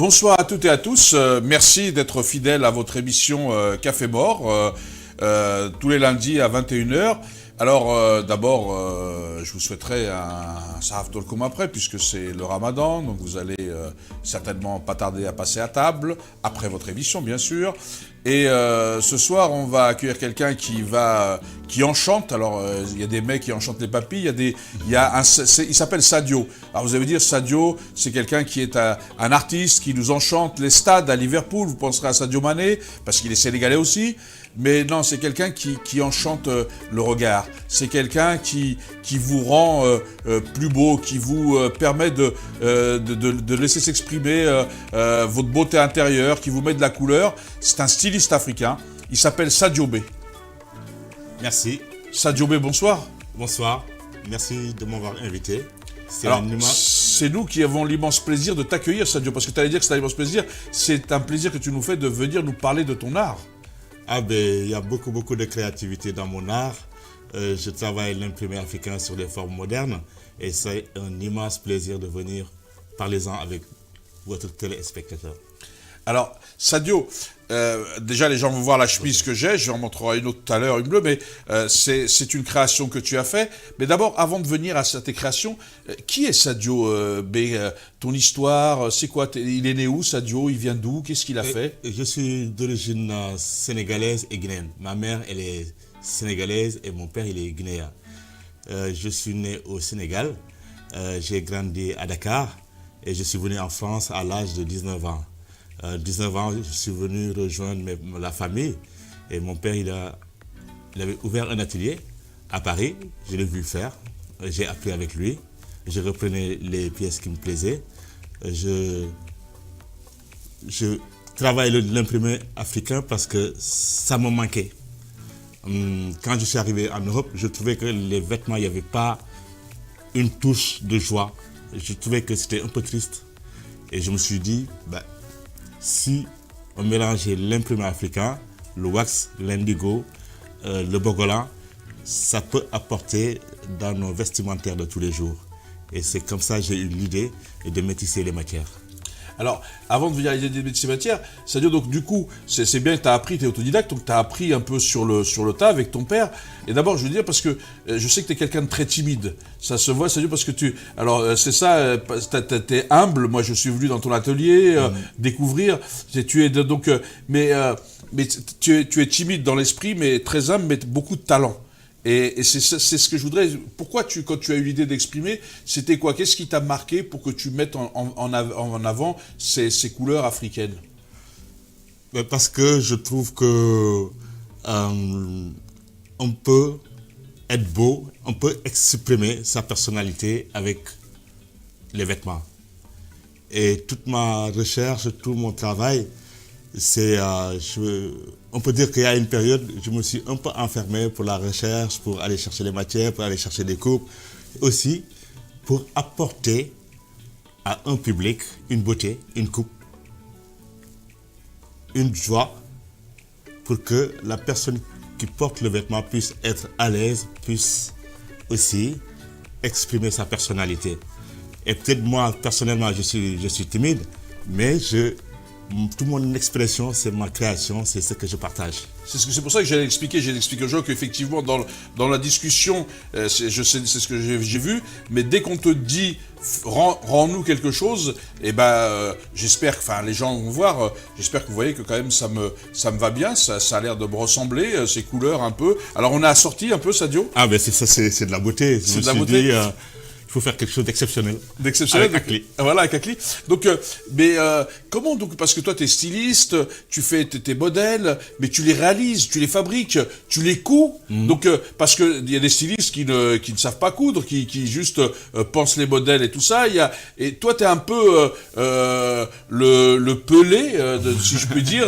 Bonsoir à toutes et à tous. Merci d'être fidèles à votre émission Café Mort, tous les lundis à 21h. Alors d'abord, je vous souhaiterais un Sahaf Tolkoum après, puisque c'est le Ramadan, donc vous allez certainement pas tarder à passer à table, après votre émission bien sûr. Et ce soir, on va accueillir quelqu'un qui enchante. Alors, il y a des mecs qui enchantent les papilles. Il s'appelle Sadio. Alors, vous allez dire, Sadio, c'est quelqu'un qui est un artiste qui nous enchante les stades à Liverpool. Vous penserez à Sadio Mané, parce qu'il est sénégalais aussi. Mais non, c'est quelqu'un qui enchante le regard. C'est quelqu'un qui vous rend plus beau, qui vous permet de laisser s'exprimer votre beauté intérieure, qui vous met de la couleur. C'est un styliste africain. Il s'appelle Sadio B. Merci. Sadio B, bonsoir. Bonsoir. Merci de m'avoir invité. C'est nous qui avons l'immense plaisir de t'accueillir, Sadio, parce que tu allais dire que c'est un immense plaisir. C'est un plaisir que tu nous fais de venir nous parler de ton art. Ah ben, il y a beaucoup de créativité dans mon art. Je travaille l'imprimé africain sur des formes modernes et c'est un immense plaisir de venir parler-en avec votre téléspectateur. Alors, Sadio, déjà les gens vont voir la chemise que j'ai, j'en montrerai une autre tout à l'heure, une bleue, mais c'est une création que tu as fait. Mais d'abord, avant de venir à tes créations, qui est Sadio B? Ton histoire, c'est quoi? Il est né où, Sadio? Il vient d'où? Qu'est-ce qu'il a fait? Je suis d'origine sénégalaise et guinéenne. Ma mère, elle est sénégalaise et mon père, il est guinéen. Je suis né au Sénégal, j'ai grandi à Dakar et je suis venu en France à l'âge de 19 ans. 19 ans, je suis venu rejoindre la famille et mon père, il avait ouvert un atelier à Paris. Je l'ai vu faire, j'ai appris avec lui, je reprenais les pièces qui me plaisaient. Je travaille l'imprimé africain parce que ça me manquait. Quand je suis arrivé en Europe, je trouvais que les vêtements, il n'y avait pas une touche de joie. Je trouvais que c'était un peu triste. Et je me suis dit, si on mélangeait l'imprimé africain, le wax, l'indigo, le bogolan, ça peut apporter dans nos vestimentaires de tous les jours. Et c'est comme ça que j'ai eu l'idée de métisser les matières. Alors, avant de venir à l'idée de métisser les matières, c'est-à-dire donc du coup, c'est bien que tu as appris, tu es autodidacte, donc tu as appris un peu sur le tas avec ton père. Et d'abord, je veux dire, parce que je sais que tu es quelqu'un de très timide. Ça se voit, c'est-à-dire parce que alors c'est ça, tu es humble. Moi, je suis venu dans ton atelier découvrir. Mais tu es timide dans l'esprit, mais très humble, mais beaucoup de talent. Et c'est ce que je voudrais. Pourquoi quand tu as eu l'idée d'exprimer, c'était quoi? Qu'est-ce qui t'a marqué pour que tu mettes en avant ces couleurs africaines? Parce que je trouve que on peut être beau, on peut exprimer sa personnalité avec les vêtements. Et toute ma recherche, tout mon travail, on peut dire qu'il y a une période, je me suis un peu enfermé pour la recherche, pour aller chercher les matières, pour aller chercher des coupes, aussi pour apporter à un public une beauté, une coupe, une joie, pour que la personne qui porte le vêtement puisse être à l'aise, puisse aussi exprimer sa personnalité. Et peut-être moi, personnellement, je suis timide, mais toute mon expression, c'est ma création, c'est ce que je partage. C'est pour ça que j'ai expliqué aux gens qu'effectivement, dans la discussion, c'est ce que j'ai vu, mais dès qu'on te dit rends-nous quelque chose, j'espère que les gens vont voir, j'espère que vous voyez que quand même ça me va bien, ça a l'air de me ressembler, ces couleurs un peu. Alors on a assorti un peu, Sadio? Ah ben c'est de la beauté. C'est de la beauté. Il faut faire quelque chose d'exceptionnel. D'exceptionnel. Avec Akli. Voilà, avec Akli. Donc, comment donc, parce que toi, tu es styliste, tu fais tes modèles, mais tu les réalises, tu les fabriques, tu les couds. Donc, parce que il y a des stylistes qui ne savent pas coudre, qui juste pensent les modèles et tout ça. Et toi, tu es un peu le Pelé, si je puis dire.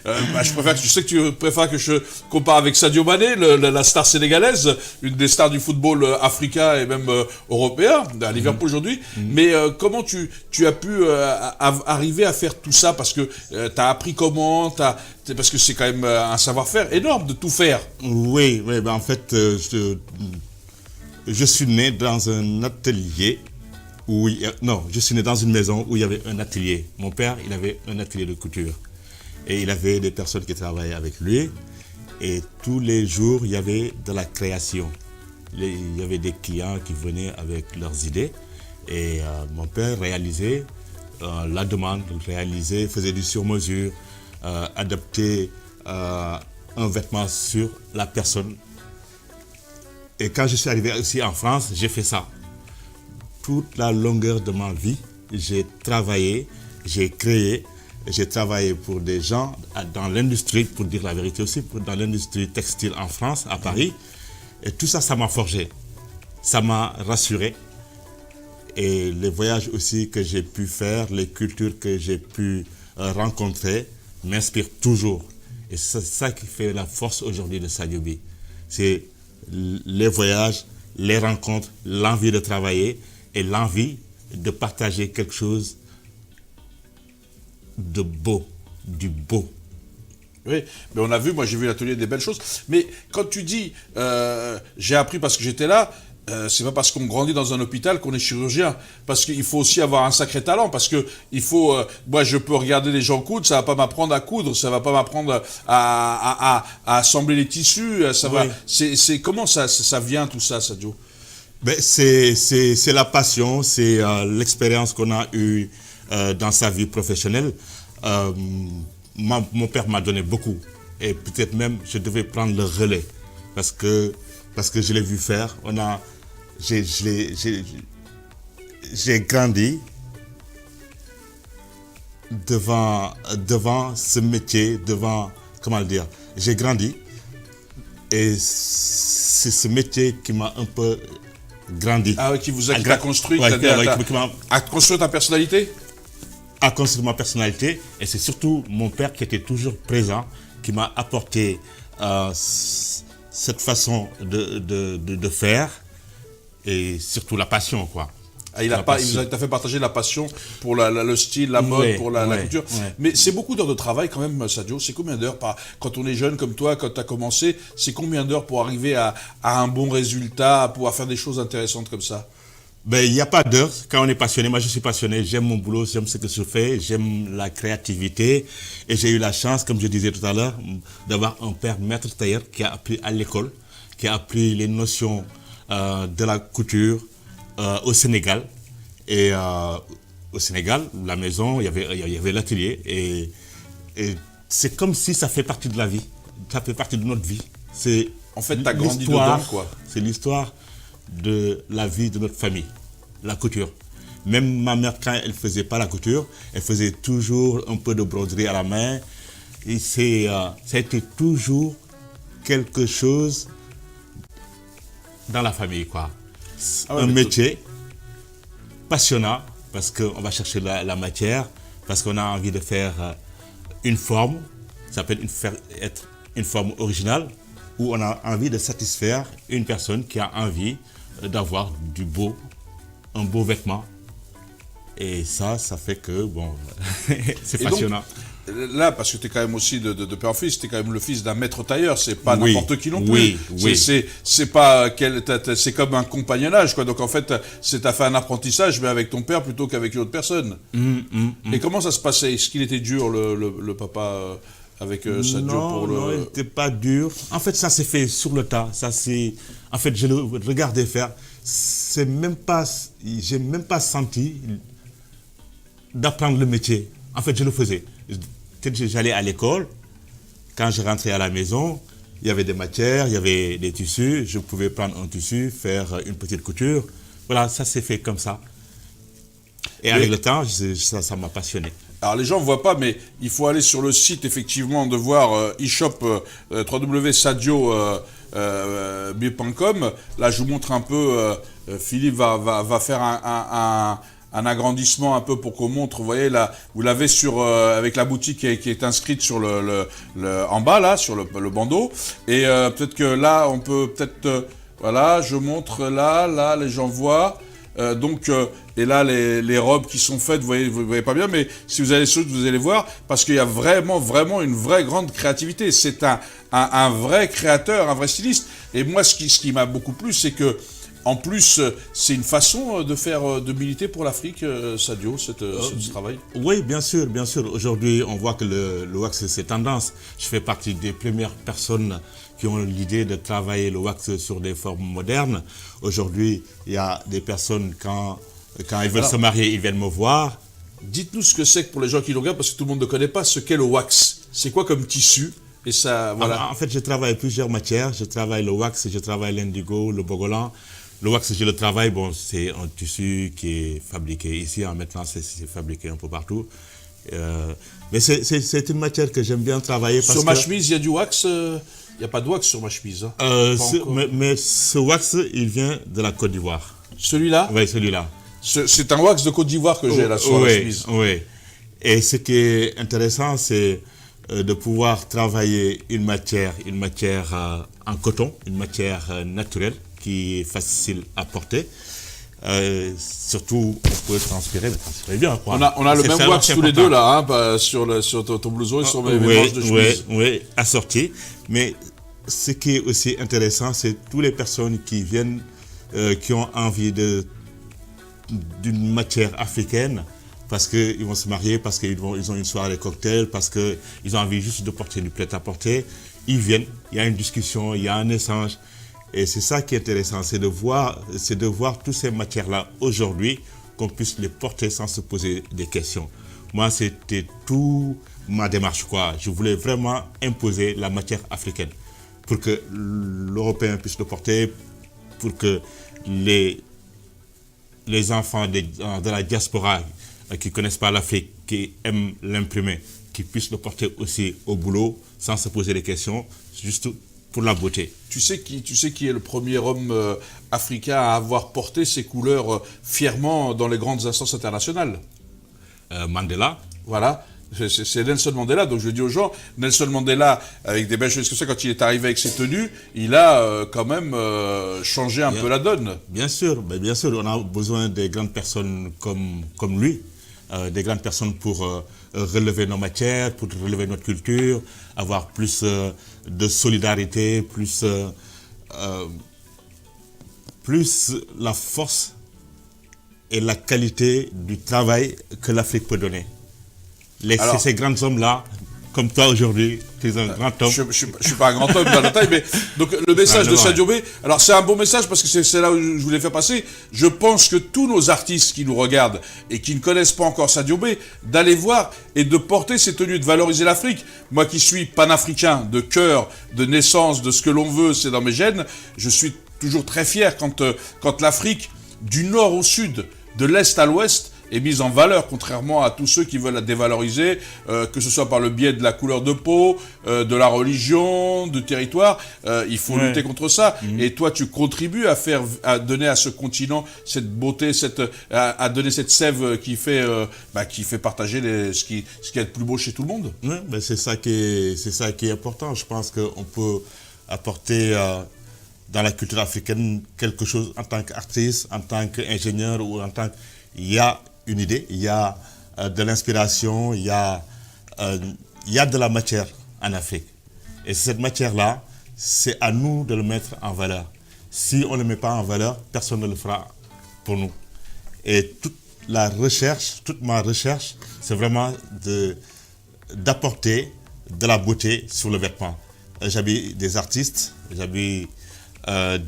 Je sais que tu préfères que je compare avec Sadio Mané, la star sénégalaise, une des stars du football africain et même européen, à Liverpool aujourd'hui. Mais comment tu as pu arriver à faire tout ça? Parce que tu as appris comment? Parce que c'est quand même un savoir-faire énorme de tout faire. Oui, en fait, je suis né dans un atelier Oui, non, je suis né dans une maison où il y avait un atelier. Mon père, il avait un atelier de couture. Et il avait des personnes qui travaillaient avec lui. Et tous les jours, il y avait de la création. Il y avait des clients qui venaient avec leurs idées. Et mon père réalisait la demande, faisait du sur-mesure, adaptait un vêtement sur la personne. Et quand je suis arrivé aussi en France, j'ai fait ça. Toute la longueur de ma vie, j'ai travaillé, j'ai créé, j'ai travaillé pour des gens dans l'industrie, pour dire la vérité aussi, dans l'industrie textile en France, à Paris. Et tout ça, ça m'a forgé, ça m'a rassuré. Et les voyages aussi que j'ai pu faire, les cultures que j'ai pu rencontrer, m'inspirent toujours. Et c'est ça qui fait la force aujourd'hui de Sadio Bi. C'est les voyages, les rencontres, l'envie de travailler et l'envie de partager quelque chose de beau, du beau. Oui, mais on a vu, moi j'ai vu l'atelier des belles choses. Mais quand tu dis j'ai appris parce que j'étais là, c'est pas parce qu'on grandit dans un hôpital qu'on est chirurgien. Parce qu'il faut aussi avoir un sacré talent. Parce que il faut, moi je peux regarder les gens coudre, ça va pas m'apprendre à coudre, ça va pas m'apprendre à assembler les tissus. Ça va. C'est comment ça vient tout ça, Sadio? Ben, c'est la passion, c'est l'expérience qu'on a eue dans sa vie professionnelle. Mon père m'a donné beaucoup. Et peut-être même je devais prendre le relais. Parce que je l'ai vu faire. J'ai grandi devant ce métier, comment le dire, j'ai grandi et c'est ce métier qui m'a un peu grandi. Ah oui, qui t'a construit, à construire ta personnalité? À construire ma personnalité, et c'est surtout mon père qui était toujours présent, qui m'a apporté cette façon de faire et surtout la passion, quoi. Ah, il t'a fait partager la passion pour le style, la mode, pour la couture. Ouais. Mais c'est beaucoup d'heures de travail quand même, Sadio. C'est combien d'heures quand on est jeune comme toi, quand tu as commencé, c'est combien d'heures pour arriver à un bon résultat, à pouvoir faire des choses intéressantes comme ça? Ben, il n'y a pas d'heure. Quand on est passionné, moi je suis passionné, j'aime mon boulot, j'aime ce que je fais, j'aime la créativité. Et j'ai eu la chance, comme je disais tout à l'heure, d'avoir un père maître tailleur qui a appris à l'école, qui a appris les notions de la couture au Sénégal. Et au Sénégal, la maison, il y avait l'atelier. Et c'est comme si ça fait partie de la vie, ça fait partie de notre vie. En fait, tu as grandi dedans, quoi. C'est l'histoire de la vie de notre famille, la couture. Même ma mère, quand elle ne faisait pas la couture, elle faisait toujours un peu de broderie à la main. Et ça a été toujours quelque chose dans la famille, quoi. Un métier passionnant, parce qu'on va chercher la matière, parce qu'on a envie de faire une forme, ça peut être une forme originale, où on a envie de satisfaire une personne qui a envie d'avoir un beau vêtement. Et ça fait que, bon, c'est passionnant. Donc, là, parce que tu es quand même aussi de père en fils, tu es quand même le fils d'un maître tailleur, c'est pas n'importe qui non plus. Oui. C'est comme un compagnonnage, quoi. Donc en fait, t'as fait un apprentissage, mais avec ton père plutôt qu'avec une autre personne. Et comment ça se passait? Est-ce qu'il était dur, le papa avec Sadio Non, il n'était pas dur. En fait, ça s'est fait sur le tas. En fait, je le regardais faire. J'ai même pas senti d'apprendre le métier. En fait, je le faisais. J'allais à l'école. Quand je rentrais à la maison, il y avait des matières, il y avait des tissus. Je pouvais prendre un tissu, faire une petite couture. Voilà, ça s'est fait comme ça. Et avec le temps, ça m'a passionné. Alors les gens ne voient pas, mais il faut aller sur le site effectivement de voir e-shop www.sadio.com. Là, je vous montre un peu. Philippe va faire un agrandissement un peu pour qu'on montre. Vous voyez là, vous l'avez sur avec la boutique qui est inscrite sur en bas là, sur le bandeau. Et peut-être que là, on peut voilà, je montre là, les gens voient. Et là, les robes qui sont faites, vous voyez pas bien, mais si vous allez sur vous allez voir, parce qu'il y a vraiment une vraie grande créativité. C'est un vrai créateur, un vrai styliste. Et moi, ce qui m'a beaucoup plu, c'est que, En plus, c'est une façon de militer pour l'Afrique, Sadio, ce travail. Oui, bien sûr, bien sûr. Aujourd'hui, on voit que le wax, c'est tendance. Je fais partie des premières personnes qui ont l'idée de travailler le wax sur des formes modernes. Aujourd'hui, il y a des personnes, quand ils veulent se marier, ils viennent me voir. Dites-nous ce que c'est que pour les gens qui le regardent, parce que tout le monde ne connaît pas ce qu'est le wax. C'est quoi comme tissu? Et ça, voilà. En fait, je travaille plusieurs matières. Je travaille le wax, je travaille l'indigo, le bogolan. Le wax, je le travaille, bon, c'est un tissu qui est fabriqué ici. Maintenant, c'est fabriqué un peu partout. Mais c'est une matière que j'aime bien travailler. Sur ma chemise, il y a du wax. Il n'y a pas de wax sur ma chemise. Hein. Mais ce wax, il vient de la Côte d'Ivoire. Celui-là? Oui, celui-là. C'est un wax de Côte d'Ivoire que j'ai là sur la chemise. Oui. Et ce qui est intéressant, c'est de pouvoir travailler une matière en coton, une matière naturelle qui est facile à porter. Surtout, on peut transpirer bien. Quoi. On a le même wax tous les deux là, hein, sur ton blouson et sur mes manches de chemise. Oui, assorti. Mais ce qui est aussi intéressant, c'est toutes les personnes qui viennent, qui ont envie d'une matière africaine, parce qu'ils vont se marier, parce qu'ils ont une soirée cocktail, parce qu'ils ont envie juste de porter du prêt-à-porter. Ils viennent, il y a une discussion, il y a un échange. Et c'est ça qui est intéressant, c'est de voir toutes ces matières-là aujourd'hui, qu'on puisse les porter sans se poser des questions. Moi, c'était tout ma démarche, quoi. Je voulais vraiment imposer la matière africaine pour que l'Européen puisse le porter, pour que les enfants de la diaspora qui ne connaissent pas l'Afrique, qui aiment l'imprimer, qui puissent le porter aussi au boulot sans se poser des questions, juste pour la beauté. Tu sais qui est le premier homme africain à avoir porté ses couleurs fièrement dans les grandes instances internationales? Mandela. Voilà. C'est Nelson Mandela, donc je dis aux gens, Nelson Mandela, avec des belles choses comme ça, quand il est arrivé avec ses tenues, il a quand même changé un peu la donne. Bien sûr, on a besoin des grandes personnes comme lui, des grandes personnes pour relever nos matières, pour relever notre culture, avoir plus de solidarité, plus la force et la qualité du travail que l'Afrique peut donner. Ces grands hommes-là, comme toi aujourd'hui, tu es un grand homme. Je ne suis pas un grand homme dans la taille, mais donc le message de Sadio B, alors c'est un bon message parce que c'est là où je voulais faire passer. Je pense que tous nos artistes qui nous regardent et qui ne connaissent pas encore Sadio B, d'aller voir et de porter ces tenues, de valoriser l'Afrique. Moi qui suis panafricain de cœur, de naissance, de ce que l'on veut, c'est dans mes gènes, je suis toujours très fier quand l'Afrique, du nord au sud, de l'est à l'ouest, est mise en valeur, contrairement à tous ceux qui veulent la dévaloriser, que ce soit par le biais de la couleur de peau, de la religion, du territoire. Il faut lutter contre ça. Et toi, tu contribues à donner à ce continent cette beauté, à donner cette sève qui fait partager ce qui est le plus beau chez tout le monde. Oui, ben c'est ça qui est important. Je pense qu'on peut apporter dans la culture africaine quelque chose en tant qu'artiste, en tant qu'ingénieur ou en tant que... Il y a une idée, il y a de l'inspiration, il y a de la matière en Afrique. Et cette matière-là, c'est à nous de le mettre en valeur. Si on ne le met pas en valeur, personne ne le fera pour nous. Et toute ma recherche, c'est vraiment d'apporter de la beauté sur le vêtement. J'habille des artistes, j'habille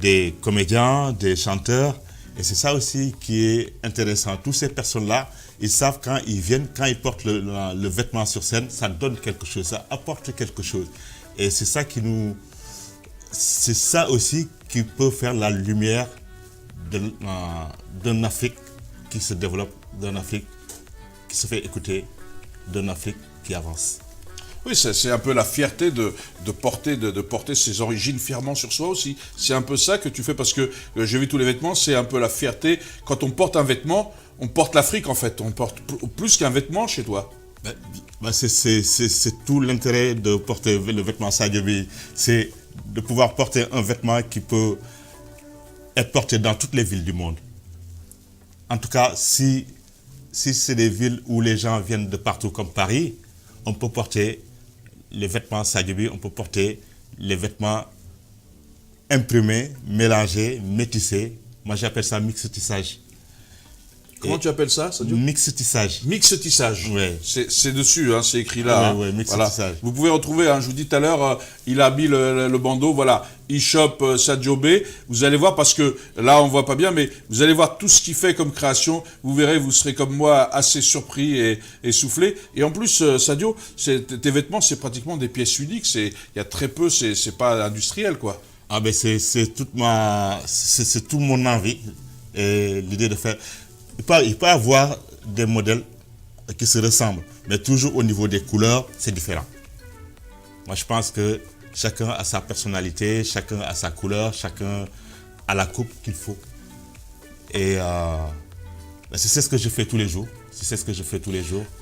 des comédiens, des chanteurs. Et c'est ça aussi qui est intéressant. Toutes ces personnes-là, ils savent quand ils viennent, quand ils portent le vêtement sur scène, ça donne quelque chose, ça apporte quelque chose. Et c'est ça c'est ça aussi qui peut faire la lumière d'une Afrique qui se développe, d'une Afrique qui se fait écouter, d'une Afrique qui avance. Oui, c'est un peu la fierté de porter ses origines fièrement sur soi aussi. C'est un peu ça que tu fais parce que j'ai vu tous les vêtements, c'est un peu la fierté. Quand on porte un vêtement, on porte l'Afrique en fait. On porte plus qu'un vêtement chez toi. C'est tout l'intérêt de porter le vêtement Sadio B. C'est de pouvoir porter un vêtement qui peut être porté dans toutes les villes du monde. En tout cas, si c'est des villes où les gens viennent de partout comme Paris, on peut porter les vêtements Sadio B, on peut porter les vêtements imprimés, mélangés, métissés Moi, j'appelle ça mixetissage. Comment tu appelles ça, Sadio? Mixetissage. Mixetissage. Ouais. C'est dessus, hein, c'est écrit là. Ouais, hein. mixetissage. Voilà. Vous pouvez retrouver, hein, je vous dis tout à l'heure, il a mis le bandeau, voilà, e-shop Sadio B. Vous allez voir, parce que là, on voit pas bien, mais vous allez voir tout ce qu'il fait comme création. Vous verrez, vous serez comme moi assez surpris et soufflé. Et en plus, Sadio, tes vêtements, c'est pratiquement des pièces uniques. Il y a très peu, c'est pas industriel, quoi. Ah ben c'est toute c'est tout mon envie et l'idée de faire. Il peut y avoir des modèles qui se ressemblent, mais toujours au niveau des couleurs, c'est différent. Moi, je pense que chacun a sa personnalité, chacun a sa couleur, chacun a la coupe qu'il faut. Et c'est ce que je fais tous les jours.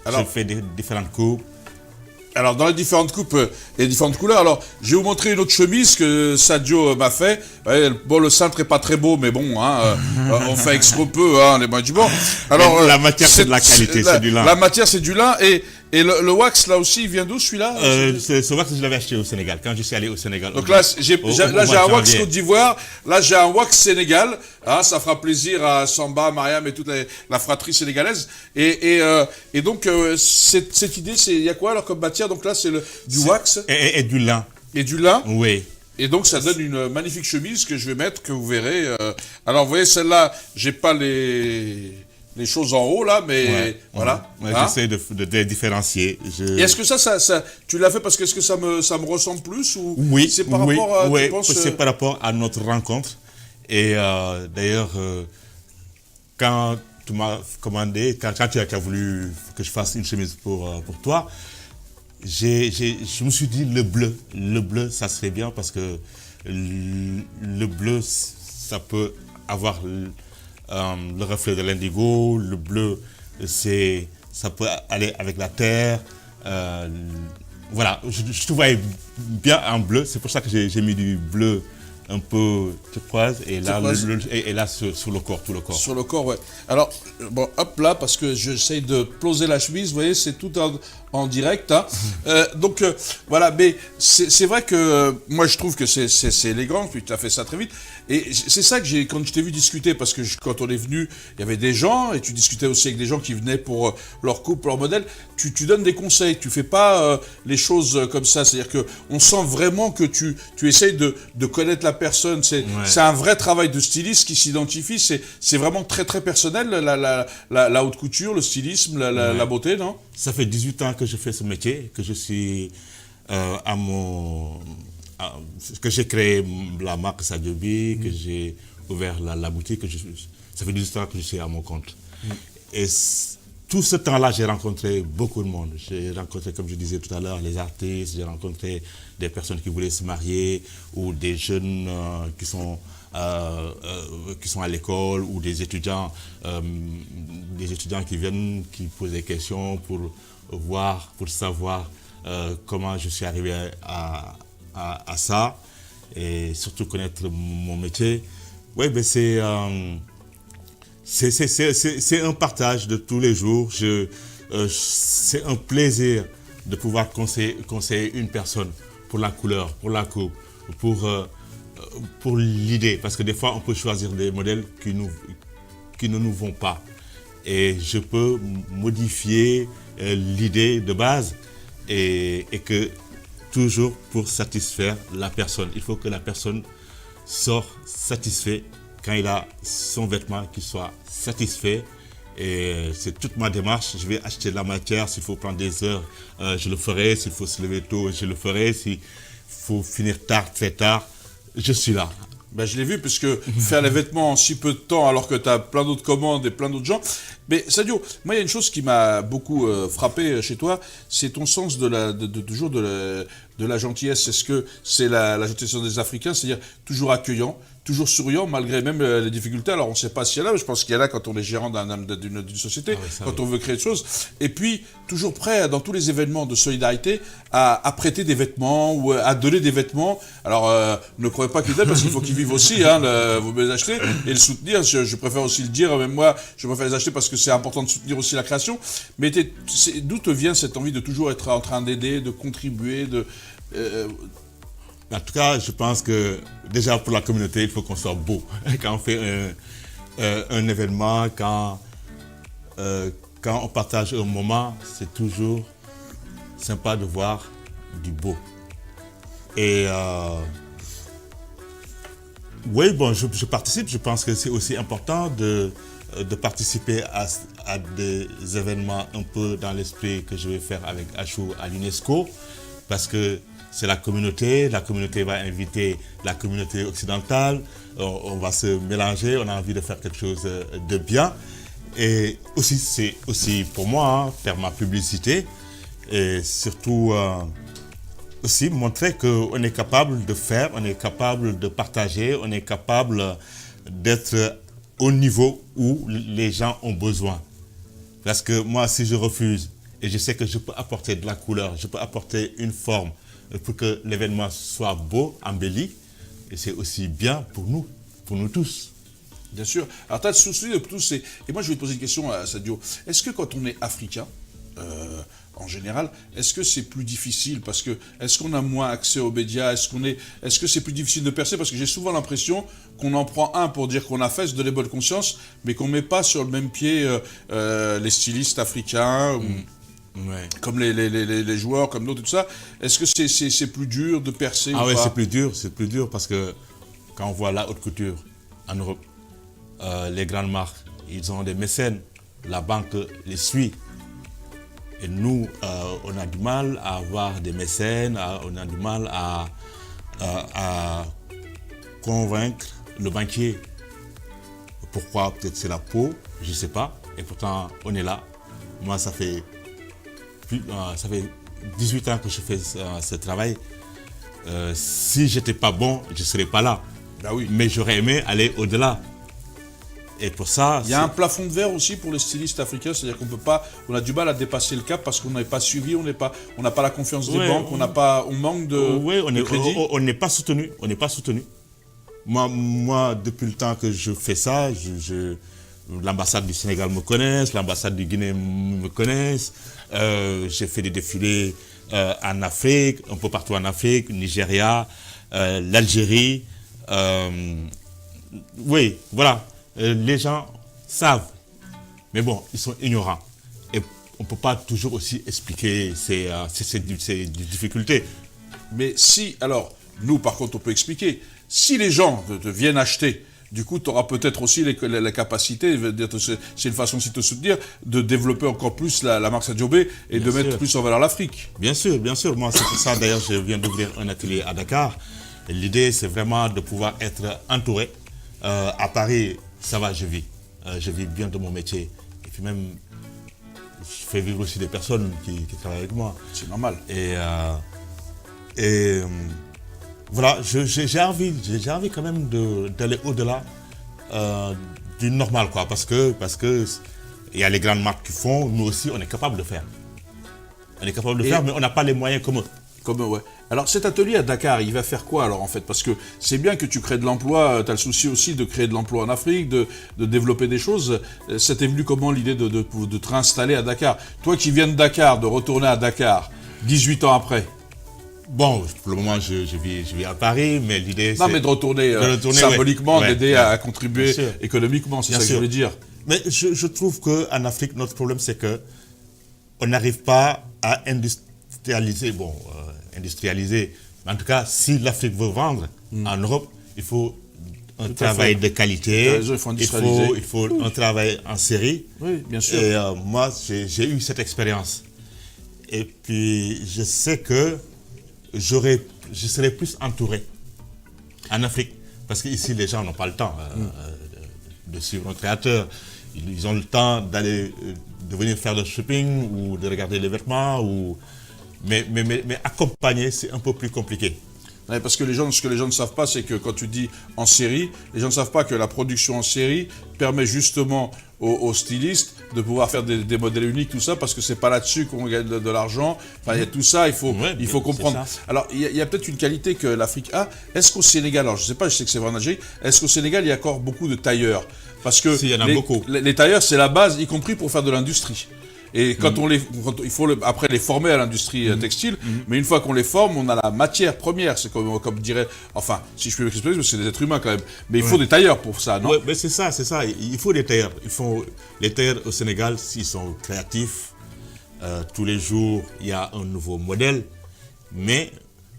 Alors, je fais des différentes coupes. Alors, dans les différentes coupes et les différentes couleurs, alors, je vais vous montrer une autre chemise que Sadio m'a fait. Ouais, bon, le cintre est pas très beau, mais bon, hein, on fait avec ce qu'on peut, hein, les moyens du bord. Alors, la matière, c'est de la qualité, c'est du lin. La matière, c'est du lin. Et le wax, là aussi, il vient d'où, celui-là? Ce wax, je l'avais acheté au Sénégal, quand je suis allé au Sénégal. Donc là, j'ai un wax Côte d'Ivoire, là, j'ai un wax Sénégal. Hein, ça fera plaisir à Samba, Mariam et toute la fratrie sénégalaise. Et donc, cette idée, il y a quoi alors comme matière? Donc là, c'est du wax. Et du lin. Et du lin. Oui. Et donc, ça donne une magnifique chemise que je vais mettre, que vous verrez. Alors, vous voyez, celle-là, j'ai pas les choses en haut, là, mais voilà. Ouais, hein? J'essaie de différencier. Et est-ce que ça tu l'as fait parce que est-ce que ça me ressemble plus ou oui, c'est par rapport à, oui, tu penses, c'est par rapport à notre rencontre. Et d'ailleurs, quand tu m'as commandé, quand tu as voulu que je fasse une chemise pour toi, je me suis dit le bleu, ça serait bien parce que le bleu, ça peut avoir le reflet de l'indigo, le bleu, ça peut aller avec la terre. Voilà, je te voyais bien en bleu, c'est pour ça que j'ai mis du bleu un peu turquoise et là, et là sur le corps, tout le corps. Sur le corps, ouais. Alors, bon, hop là, parce que j'essaye de poser la chemise, vous voyez, c'est tout en direct. Hein. Donc, voilà, mais c'est vrai que moi, je trouve que c'est élégant, puis tu as fait ça très vite. Et c'est ça que quand je t'ai vu discuter, parce que quand on est venu, il y avait des gens, et tu discutais aussi avec des gens qui venaient pour leur coupe, leur modèle. Tu donnes des conseils, tu fais pas les choses comme ça. C'est-à-dire que on sent vraiment que tu essayes de connaître la personne. C'est un vrai travail de styliste qui s'identifie. C'est vraiment très très personnel, la haute couture, le stylisme, la beauté, non? Ça fait 18 ans que je fais ce métier, que je suis que j'ai créé la marque Sadio B, que j'ai ouvert la boutique, ça fait 18 ans que je suis à mon compte. Et tout ce temps-là, j'ai rencontré beaucoup de monde. J'ai rencontré, comme je disais tout à l'heure, les artistes, j'ai rencontré des personnes qui voulaient se marier ou des jeunes qui sont à l'école ou des étudiants qui viennent, qui posent des questions pour savoir comment je suis arrivé à ça et surtout connaître mon métier. Oui, ben c'est un partage de tous les jours. C'est un plaisir de pouvoir conseiller une personne pour la couleur, pour la coupe, pour l'idée. Parce que des fois, on peut choisir des modèles qui ne nous vont pas. Et je peux modifier l'idée de base et que toujours pour satisfaire la personne. Il faut que la personne sorte satisfaite quand il a son vêtement, qu'il soit satisfait. Et c'est toute ma démarche. Je vais acheter de la matière. S'il faut prendre des heures, je le ferai. S'il faut se lever tôt, je le ferai. S'il faut finir tard, très tard, je suis là. Ben, je l'ai vu, puisque faire les vêtements en si peu de temps, alors que tu as plein d'autres commandes et plein d'autres gens. Mais Sadio, moi, il y a une chose qui m'a beaucoup frappé chez toi, c'est ton sens toujours de la gentillesse. Est-ce que c'est la gentillesse des Africains, c'est-à-dire toujours accueillant, toujours souriant, malgré même les difficultés. Alors, on ne sait pas s'il y a là, mais je pense qu'il y a là quand on est gérant d'une société, quand on veut créer des choses. Et puis, toujours prêt, dans tous les événements de solidarité, à prêter des vêtements ou à donner des vêtements. Alors, ne croyez pas qu'il donne, parce qu'il faut qu'ils vivent aussi, hein, vous les acheter et le soutenir. Je préfère aussi le dire, même moi, je préfère les acheter parce que c'est important de soutenir aussi la création. Mais d'où te vient cette envie de toujours être en train d'aider, de contribuer, En tout cas, je pense que déjà pour la communauté, il faut qu'on soit beau. Quand on fait un événement, quand on partage un moment, c'est toujours sympa de voir du beau. Et oui, bon, je participe. Je pense que c'est aussi important de participer à des événements un peu dans l'esprit que je vais faire avec Achou à l'UNESCO, parce que c'est la communauté va inviter la communauté occidentale, on va se mélanger, on a envie de faire quelque chose de bien. Et aussi, c'est aussi pour moi, faire ma publicité et surtout aussi montrer qu'on est capable de faire, on est capable de partager, on est capable d'être au niveau où les gens ont besoin. Parce que moi, si je refuse, et je sais que je peux apporter de la couleur, je peux apporter une forme pour que l'événement soit beau, embelli, et c'est aussi bien pour nous tous. Bien sûr. Alors, tu as le souci de tous. Et moi, je vais te poser une question à Sadio. Est-ce que quand on est africain, en général, est-ce que c'est plus difficile parce que est-ce qu'on a moins accès aux médias, est-ce que c'est plus difficile de percer parce que j'ai souvent l'impression qu'on en prend un pour dire qu'on a fait, se donner bonne conscience, mais qu'on met pas sur le même pied les stylistes africains Ouais. comme les joueurs, comme d'autres, tout ça. Est-ce que c'est plus dur de percer ou oui, pas? c'est plus dur parce que quand on voit la haute couture en Europe, les grandes marques, ils ont des mécènes, la banque les suit. Et nous, on a du mal à avoir des mécènes, on a du mal à convaincre le banquier. Pourquoi? Peut-être c'est la peau, je ne sais pas. Et pourtant, on est là. Moi, ça fait 18 ans que je fais ce travail. Si je n'étais pas bon, je ne serais pas là. Ben oui. Mais j'aurais aimé aller au-delà. Et pour ça, il y a un plafond de verre aussi pour les stylistes africains, c'est-à-dire qu'on peut pas, on a du mal à dépasser le cap parce qu'on n'est pas suivi, on n'a pas la confiance des banques, on manque de crédit. On n'est pas soutenu, Moi, depuis le temps que je fais ça, l'ambassade du Sénégal me connaisse, l'ambassade du Guinée me connaisse. J'ai fait des défilés en Afrique, un peu partout en Afrique, Nigeria, l'Algérie. Oui, voilà. Les gens savent, mais bon, ils sont ignorants. Et on ne peut pas toujours aussi expliquer ces difficultés. Mais si, alors, nous par contre, on peut expliquer. Si les gens te viennent acheter, du coup, tu auras peut-être aussi la capacité, c'est une façon aussi de te soutenir, de développer encore plus la marque Sadio B et bien de mettre plus en valeur l'Afrique. Bien sûr. Moi, c'est pour ça, d'ailleurs, je viens d'ouvrir un atelier à Dakar. L'idée, c'est vraiment de pouvoir être entouré. À Paris, ça va, je vis bien de mon métier. Et puis même, je fais vivre aussi des personnes qui travaillent avec moi. C'est normal. Et voilà, j'ai envie quand même d'aller au-delà du normal, quoi. Parce que il y a les grandes marques qui font, nous aussi, on est capable de faire. Mais on n'a pas les moyens comme eux. Ouais. Alors cet atelier à Dakar, il va faire quoi alors en fait? Parce que c'est bien que tu crées de l'emploi, tu as le souci aussi de créer de l'emploi en Afrique, de développer des choses. Ça t'est venu comment l'idée de te réinstaller à Dakar? Toi qui viens de Dakar, de retourner à Dakar, 18 ans après. Bon, pour le moment, je vis à Paris, mais l'idée c'est... Non, mais de retourner symboliquement, d'aider à contribuer économiquement, c'est ça que je voulais dire. Mais je trouve qu'en Afrique, notre problème, c'est que on n'arrive pas à industrialiser. Mais en tout cas, si l'Afrique veut vendre en Europe, il faut un travail de qualité, il faut un travail en série. Oui, bien sûr. Et moi, j'ai eu cette expérience. Et puis, je sais que je serai plus entouré en Afrique. Parce qu'ici, les gens n'ont pas le temps de suivre un créateur. Ils ont le temps de venir faire le shopping ou de regarder les vêtements. Mais accompagner, c'est un peu plus compliqué. Ouais, parce que ce que les gens ne savent pas, c'est que quand tu dis en série, les gens ne savent pas que la production en série permet justement aux stylistes de pouvoir faire des modèles uniques, tout ça, parce que c'est pas là-dessus qu'on gagne de l'argent. Enfin, il y a tout ça, il faut comprendre. Alors, il y a peut-être une qualité que l'Afrique a. Est-ce qu'au Sénégal, alors je sais pas, je sais que c'est vrai en Algérie, est-ce qu'au Sénégal, il y a encore beaucoup de tailleurs? Parce que il y en a beaucoup. Les tailleurs, c'est la base, y compris pour faire de l'industrie. Et quand il faut après les former à l'industrie textile, mais une fois qu'on les forme, on a la matière première. C'est comme dirait, enfin, si je peux m'exprimer, parce que c'est des êtres humains quand même. Mais il faut des tailleurs pour ça, non? Ouais, mais c'est ça. Il faut des tailleurs. Les tailleurs au Sénégal, s'ils sont créatifs, tous les jours, il y a un nouveau modèle. Mais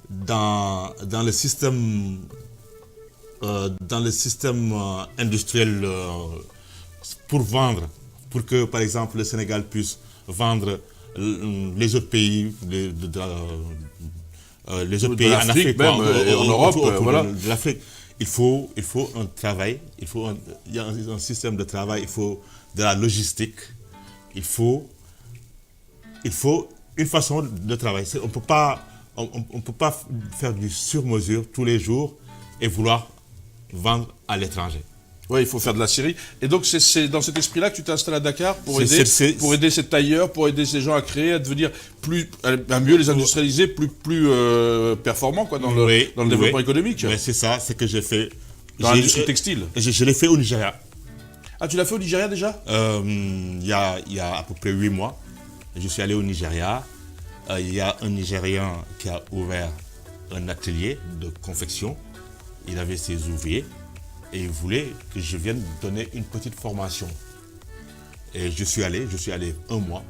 dans le système industriel, pour vendre, pour que par exemple le Sénégal puisse vendre les autres pays, les autres pays en Afrique, même, en Europe, voilà. De l'Afrique, il faut un travail, il y a un système de travail, il faut de la logistique, il faut une façon de travailler. On ne peut pas faire du sur-mesure tous les jours et vouloir vendre à l'étranger. Oui, il faut faire de la scierie. Et donc, c'est dans cet esprit-là que tu t'installes à Dakar pour aider ces tailleurs, pour aider ces gens à créer, à devenir à mieux les industrialiser, plus performants quoi, dans le développement économique. Mais c'est ça, c'est que j'ai fait. Dans l'industrie textile. Je l'ai fait au Nigeria. Ah, tu l'as fait au Nigeria déjà? Il y a à peu près 8 mois. Je suis allé au Nigeria. Il y a un Nigérian qui a ouvert un atelier de confection. Il avait ses ouvriers et il voulait que je vienne donner une petite formation. Et je suis allé un mois.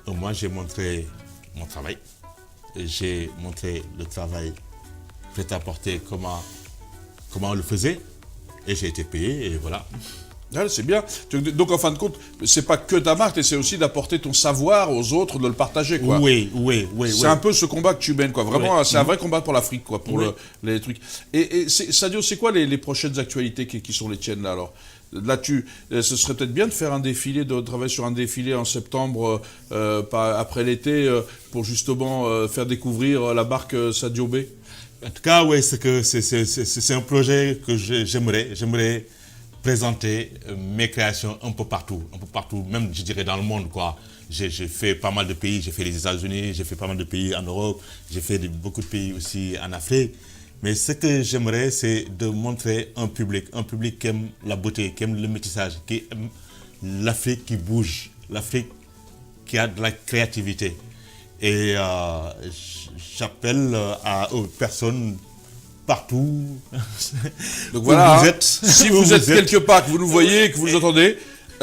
Un mois, j'ai montré mon travail. J'ai montré le travail prêt-à-porter, comment on le faisait. Et j'ai été payé et voilà. Ah, c'est bien. Donc, en fin de compte, c'est pas que ta marque, c'est aussi d'apporter ton savoir aux autres, de le partager, quoi. Oui. C'est un peu ce combat que tu mènes, quoi. Vraiment, c'est un vrai combat pour l'Afrique, quoi, pour les trucs. Et Sadio, c'est quoi les prochaines actualités qui sont les tiennes, là, alors? Là, ce serait peut-être bien de faire un défilé, de travailler sur un défilé en septembre, après l'été, pour justement faire découvrir la marque Sadio B. En tout cas, oui, c'est un projet que j'aimerais présenter mes créations un peu partout, même je dirais dans le monde, quoi. J'ai fait pas mal de pays, j'ai fait les États-Unis, j'ai fait pas mal de pays en Europe, j'ai fait beaucoup de pays aussi en Afrique. Mais ce que j'aimerais, c'est de montrer un public qui aime la beauté, qui aime le métissage, qui aime l'Afrique qui bouge, l'Afrique qui a de la créativité. Et j'appelle aux personnes partout. Donc voilà, si vous êtes quelque part, que vous nous voyez, que vous nous entendez,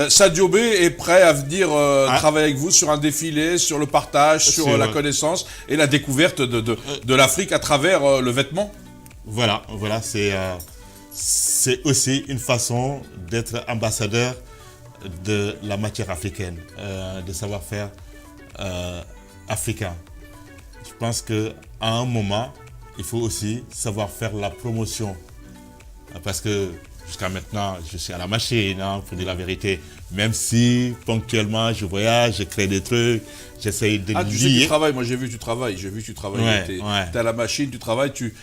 Sadio B est prêt à venir travailler avec vous sur un défilé, sur le partage, sur la connaissance et la découverte de l'Afrique à travers le vêtement. Voilà, c'est aussi une façon d'être ambassadeur de la matière africaine, de savoir-faire africain. Je pense qu'à un moment, il faut aussi savoir faire la promotion. Parce que jusqu'à maintenant, je suis à la machine, pour dire la vérité. Même si ponctuellement, je voyage, je crée des trucs, j'essaye de lier. Tu sais, tu travailles, moi j'ai vu que tu travailles. T'es à la machine, tu travailles, tu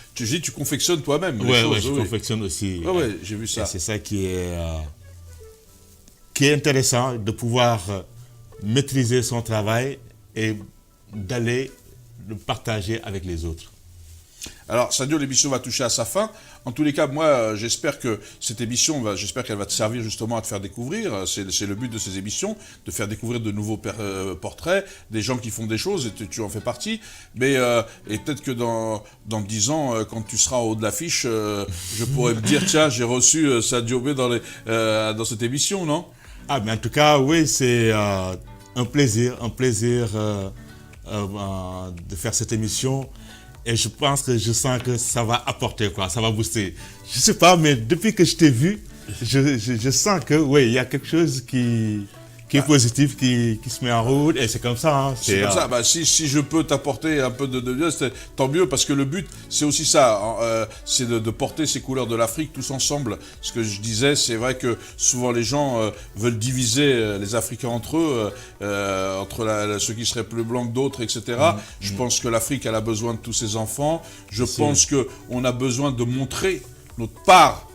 confectionnes toi-même. Je confectionne aussi. Ouais, j'ai vu ça. Et c'est ça qui est intéressant, de pouvoir maîtriser son travail et d'aller le partager avec les autres. Alors, Sadio, l'émission va toucher à sa fin. En tous les cas, moi, j'espère que cette émission, j'espère qu'elle va te servir justement à te faire découvrir. C'est le but de ces émissions, de faire découvrir de nouveaux portraits, des gens qui font des choses, et tu en fais partie. Mais et peut-être que dans 10 ans, quand tu seras en haut de l'affiche, je pourrais me dire, tiens, j'ai reçu Sadio B dans cette émission, non? Ah, mais en tout cas, oui, c'est un plaisir de faire cette émission. Et je pense que je sens que ça va apporter, quoi, ça va booster. Je sais pas, mais depuis que je t'ai vu, je sens que, oui, il y a quelque chose qui est positif, qui se met en route, et c'est comme ça. C'est comme ça. Si je peux t'apporter un peu de bien, tant mieux, parce que le but, c'est aussi ça, c'est de porter ces couleurs de l'Afrique tous ensemble. Ce que je disais, c'est vrai que souvent les gens veulent diviser les Africains entre eux, entre ceux qui seraient plus blancs que d'autres, etc. Je pense que l'Afrique, elle a besoin de tous ses enfants. Je pense qu'on a besoin de montrer notre part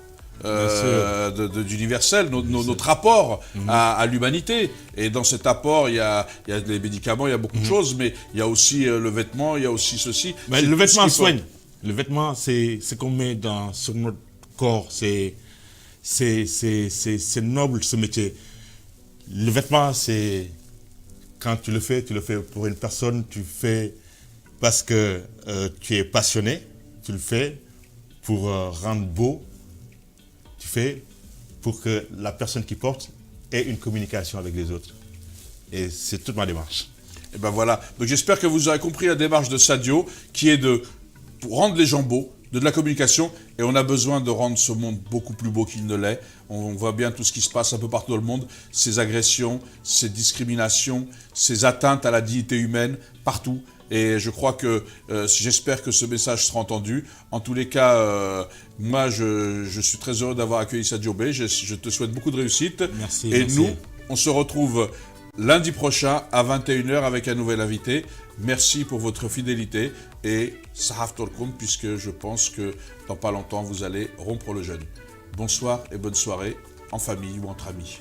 d'universel, notre apport à l'humanité. Et dans cet apport, il y a des médicaments, il y a beaucoup de choses, mais il y a aussi le vêtement, il y a aussi ceci. Le vêtement soigne. Le vêtement, c'est ce qu'on met sur notre corps. C'est noble, ce métier. Le vêtement, c'est quand tu le fais pour une personne, tu fais parce que tu es passionné, tu le fais pour rendre beau, tu fais pour que la personne qui porte ait une communication avec les autres. Et c'est toute ma démarche. Et ben voilà, donc j'espère que vous aurez compris la démarche de Sadio, qui est pour rendre les gens beaux, de la communication, et on a besoin de rendre ce monde beaucoup plus beau qu'il ne l'est. On voit bien tout ce qui se passe un peu partout dans le monde, ces agressions, ces discriminations, ces atteintes à la dignité humaine, partout. Et je crois que, j'espère que ce message sera entendu. En tous les cas, moi, je suis très heureux d'avoir accueilli Sadio Bey. Je te souhaite beaucoup de réussite. Merci. Et merci. nous, on se retrouve lundi prochain à 21h avec un nouvel invité. Merci pour votre fidélité et Sahaf Tolkoum, puisque je pense que dans pas longtemps, vous allez rompre le jeûne. Bonsoir et bonne soirée en famille ou entre amis.